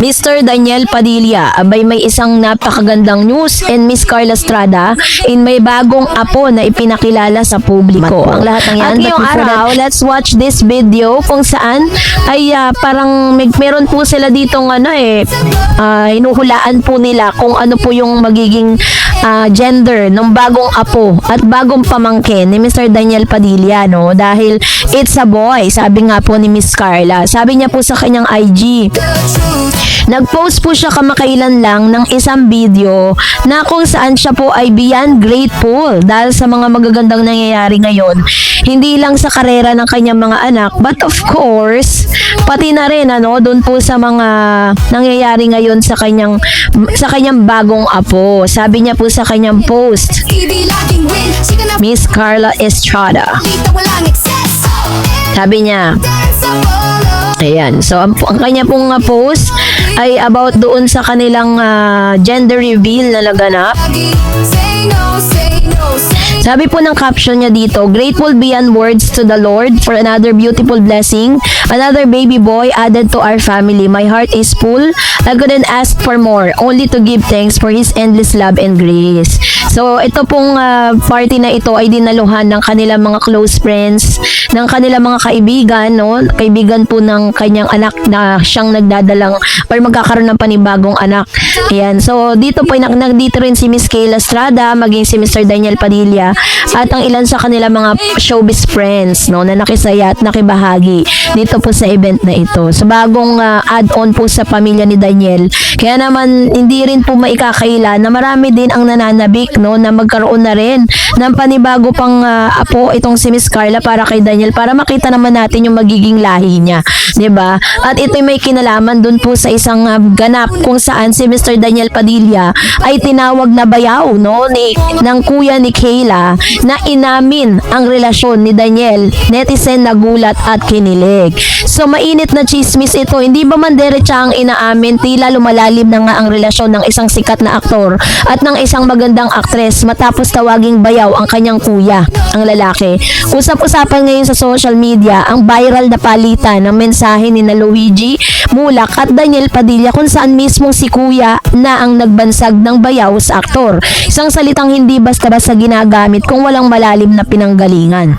Mr. Daniel Padilla, abay may isang napakagandang news, and Miss Carla Estrada in may bagong apo na ipinakilala sa publiko. Ang lahat ng yan. At ngayong araw, let's watch this video kung saan ay parang meron po sila ditong hinuhulaan po nila kung ano po yung magiging gender ng bagong apo at bagong pamangkin ni Mr. Daniel Padilla, no? Dahil it's a boy, sabi nga po ni Miss Carla. Sabi niya po sa kanyang IG, nag-post po siya kamakailan lang ng isang video na kung saan siya po ay beyond grateful dahil sa mga magagandang nangyayari ngayon. Hindi lang sa karera ng kanyang mga anak, but of course, pati na rin doon po sa mga nangyayari ngayon sa kanyang bagong apo. Sabi niya po sa kanyang post, Miss Carla Estrada. Sabi niya, ayan. So, ang kanya pong post ay about doon sa kanilang gender reveal na naganap. Sabi po ng caption niya dito, grateful beyond words to the Lord for another beautiful blessing, another baby boy added to our family. My heart is full. I couldn't ask for more, only to give thanks for His endless love and grace. So, ito pong party na ito ay dinaluhan ng kanilang mga close friends, ng kanilang mga kaibigan, no? Kaibigan po ng kanyang anak na siyang nagdadalang or magkakaroon ng panibagong anak. Ayan. So, dito po nagdito rin si Miss Carla Estrada, maging si Mr. Daniel Padilla, at ang ilan sa kanilang mga showbiz friends, no, na nakisaya at nakibahagi dito po sa event na ito. So, bagong add-on po sa pamilya ni Daniel. Kaya naman, hindi rin po maikakaila na marami din ang nananabik, no, na magkaroon na rin ng panibago pang apo itong si Miss Carla para kay Daniel, para makita naman natin yung magiging lahi niya, 'di ba? At ito may kinalaman dun po sa isang ganap kung saan si Mr. Daniel Padilla ay tinawag na bayaw, no, ng kuya ni Kayla na inamin ang relasyon ni Daniel. Netizen nagulat at kinilig. So mainit na chismis ito, hindi ba man diretsa ang inaamin, tila lumalalim na nga ang relasyon ng isang sikat na aktor at ng isang magandang aktres matapos tawaging bayaw ang kanyang kuya, ang lalaki. Usap-usapan ngayon sa social media ang viral na palitan ng mensahe ni na Luigi Mulak at Daniel Padilla kung saan mismong si kuya na ang nagbansag ng bayaw sa aktor. Isang salitang hindi basta-basta ginagamit kung walang malalim na pinanggalingan.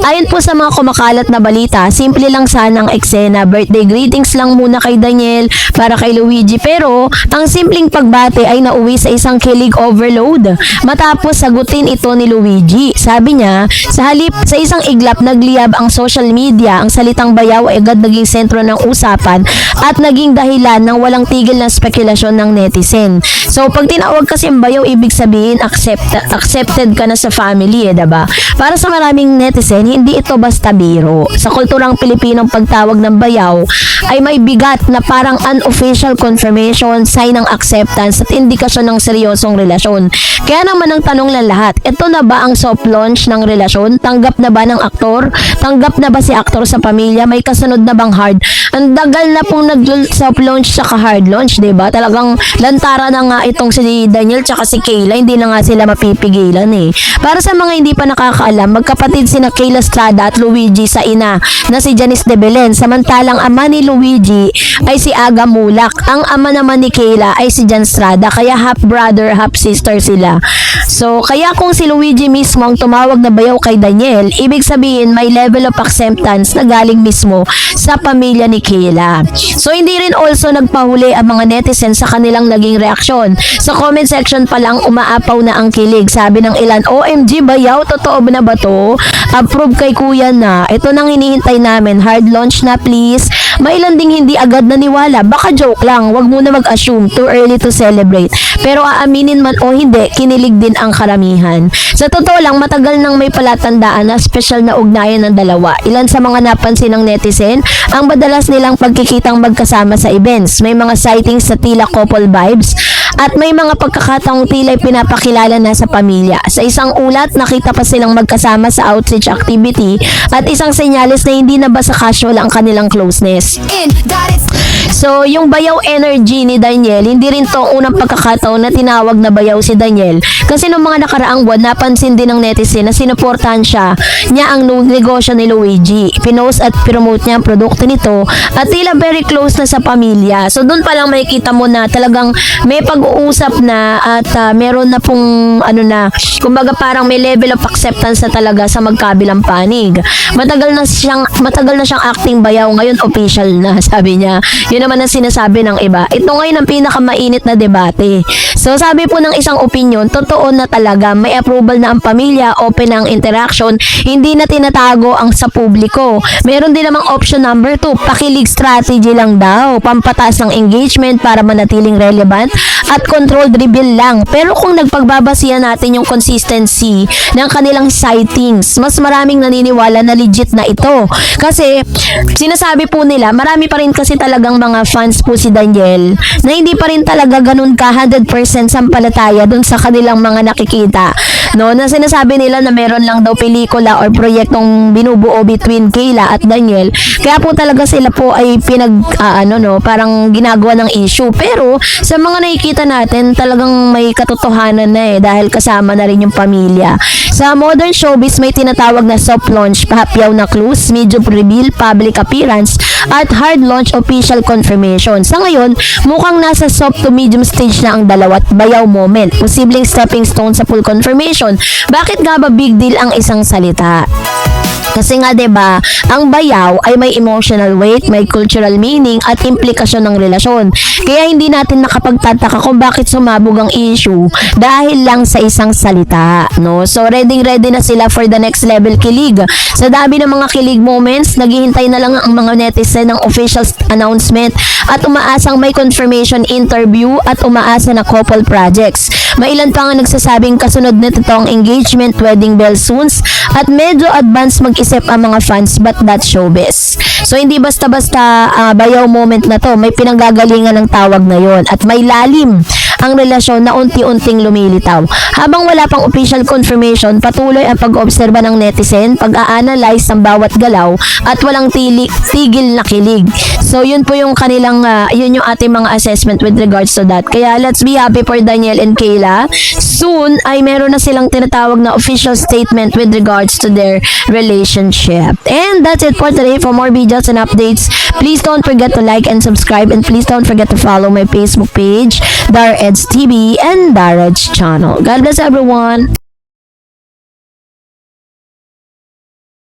Ayon po sa mga kumakalat na balita, simple lang sana ang eksena. Birthday greetings lang muna kay Daniel para kay Luigi, pero ang simpleng pagbate ay nauwi sa isang kilig overload matapos sagutin ito ni Luigi. Sabi niya, sa halip sa isang iglap nagliyab ang social media, ang salitang bayaw ay agad naging sentro ng usapan at naging dahilan ng walang tigil na spekulasyon ng netizen. So pag tinawag kasi ang bayaw, ibig sabihin accepted ka na sa family, diba? Para sa maraming netizen, hindi ito basta biro. Sa kulturang Pilipinong pagtawag ng bayaw ay may bigat na parang unofficial confirmation, sign ng acceptance at indikasyon ng seryosong relasyon. Kaya naman ang tanong lang lahat, ito na ba ang soft launch ng relasyon? Tanggap na ba ng aktor? Tanggap na ba si aktor sa pamilya? May kasunod na bang hard? Ang dagal na pong nag-soft launch saka hard launch, diba? Talagang lantara na nga itong si Daniel tsaka si Kayla, hindi na nga sila mapipigilan eh. Para sa mga hindi pa nakakaalam, magkapatid sina Kayla Estrada at Luigi sa ina na si Janice de Belen. Samantalang ama ni Luigi ay si Aga Mulak. Ang ama naman ni Kayla ay si Jan Estrada, kaya half brother, half sister sila. So, kaya kung si Luigi mismo ang tumawag na bayaw kay Daniel, ibig sabihin may level of acceptance na galing mismo sa pamilya ni Kayla. So, hindi rin also nagpahuli ang mga netizens sa kanilang naging reaksyon. Sa comment section pa lang umaapaw na ang kilig. Sabi ng ilan, OMG bayaw, totoo ba na ba to? Approve kay kuya na. Ito nang hinihintay namin. Hard launch na please. May ilan ding hindi agad naniwala. Baka joke lang. Wag muna mag-assume. Too early to celebrate. Pero aaminin man o hindi, kinilig din ang karamihan. Sa totoo lang, matagal nang may palatandaan na special na ugnayan ng dalawa. Ilan sa mga napansin ng netizen, ang madalas nilang pagkikitang magkasama sa events. May mga sightings sa tila couple vibes at may mga pagkakataong tila'y pinapakilala na sa pamilya. Sa isang ulat, nakita pa silang magkasama sa outreach activity at isang senyales na hindi na basta casual ang kanilang closeness. So, yung bayaw energy ni Daniel, hindi rin to unang pagkakataon na tinawag na bayaw si Daniel. Kasi nung mga nakaraang buwan, napansin din ng netizen na sinuportahan niya ang negosyo ni Luigi. Pinost at promote niya ang produkto nito at tila very close na sa pamilya. So, doon pa lang makikita mo na talagang may pag-uusap na at meron na pong kumbaga parang may level of acceptance na talaga sa magkabilang panig. Matagal na siyang acting bayaw, ngayon official na, sabi niya. Yun naman ang sinasabi ng iba. Ito ngayon ang pinakamainit na debate. So sabi po ng isang opinion, totoo na talaga may approval na ang pamilya, open ang interaction, hindi na tinatago ang sa publiko. Meron din namang option number 2, pakilig strategy lang daw, pampataas ng engagement para manatiling relevant at controlled reveal lang. Pero kung nagpagbabasihan natin yung consistency ng kanilang sightings, mas maraming naniniwala na legit na ito. Kasi sinasabi po nila, marami pa rin kasi talagang mga fans po si Daniel na hindi pa rin talaga ganun ka 100% sampalataya dun sa kanilang mga nakikita. No, na sinasabi nila na meron lang daw pelikula or proyektong binubuo between Kayla at Daniel. Kaya po talaga sila po ay parang ginagawa ng issue. Pero sa mga nakikita natin, talagang may katotohanan na dahil kasama na rin yung pamilya. Sa modern showbiz, may tinatawag na soft launch, pahapyaw na clues, medium reveal, public appearance, at hard launch official confirmation. Sa ngayon, mukhang nasa soft to medium stage na ang dalawat bayaw moment, posibleng stepping stone sa full confirmation. Bakit nga ba big deal ang isang salita? Kasi nga 'di ba, ang bayaw ay may emotional weight, may cultural meaning at implikasyon ng relasyon. Kaya hindi natin nakapagtataka kung bakit sumabog ang issue dahil lang sa isang salita, no? So ready na sila for the next level kilig. Sa dami ng mga kilig moments, naghihintay na lang ang mga netizen ng official announcement at umaasang may confirmation interview at umaasa na couple projects. Mailan pa nga nagsasabing kasunod nito ang engagement, wedding bell soon, at medyo advance mag-isip ang mga fans, but that showbiz. So hindi basta-basta bayaw moment na to, may pinanggagalingan ng tawag na yon at may lalim ang relasyon na unti-unting lumilitaw. Habang wala pang official confirmation, patuloy ang pag-obserba ng netizen, pag-a-analyze ng bawat galaw at walang tigil na kilig. So yun po yung kanilang yun yung ating mga assessment with regards to that. Kaya let's be happy for Daniel and Kayla. Soon ay meron na silang tinatawag na official statement with regards to their relationship. And that's it for today. For more videos and updates, please don't forget to like and subscribe, and please don't forget to follow my Facebook page, Dar Eds TV and Daraj channel. God bless everyone.